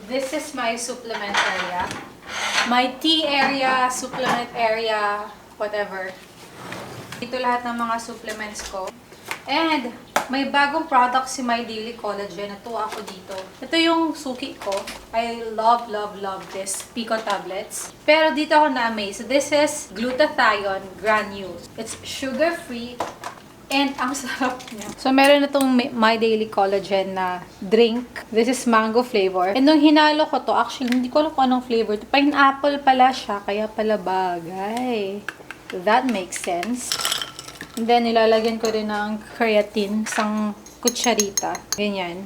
This is my supplement area. My tea area, supplement area, whatever. Ito lahat ng mga supplements ko. And may bagong product si My Daily Collagen. Natuwa ako dito. Ito yung suki ko. I love, love, love this Pico tablets. Pero dito ako na-amaze. This is glutathione granules. It's sugar-free. And ang sarap niya. So, meron na itong My Daily Collagen na drink. This is mango flavor. And nung hinalo ko to, actually, hindi ko alam kung anong flavor. Pineapple pala siya, kaya pala bagay. That makes sense. And then, nilalagyan ko rin ng creatine, isang kutsarita. Ganyan.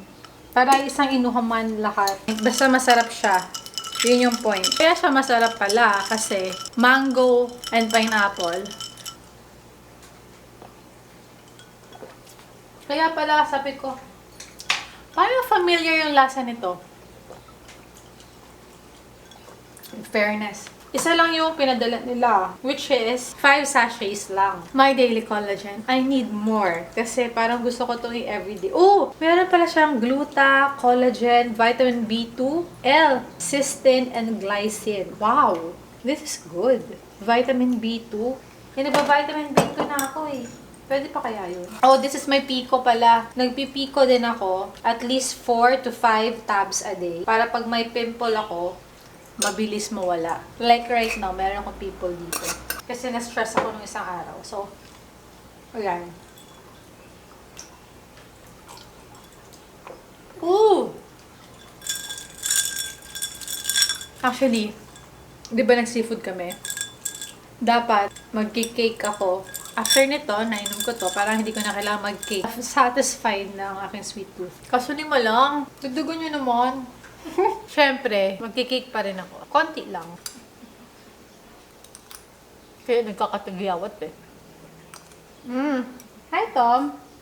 Para isang inuhaman lahat. Basta masarap siya. Yun yung point. Kaya siya masarap pala kasi mango and pineapple. Kaya pala, sabi ko, parang familiar yung lasa nito. In fairness. Isa lang yung pinadala nila, which is 5 sachets lang. My Daily Collagen. I need more. Kasi parang gusto ko itong i-everyday. Oh! Meron pala siyang gluta, collagen, vitamin B2, L, cysteine, and glycine. Wow! This is good. Vitamin B2. Nagba-vitamin B2 na ako eh. Pwede pa kaya yun? Oh, this is my Pico pala. Nagpipiko din ako at least 4 to 5 tabs a day. Para pag may pimple ako, mabilis mawala. Like right now, meron akong pimple dito. Kasi na-stress ako nung isang araw. So, ayan. Ooh! Actually, di ba nag-seafood kami? Dapat mag-cake ako. After nito, nainom ko to, parang hindi ko na kailangan mag-cake. Satisfied na ang aking sweet tooth. Kaso lima lang. Dudugo nyo naman. Siyempre, magkikake pa rin ako. Konti lang. Kaya nagkakatagyawat eh. Hi, Tom.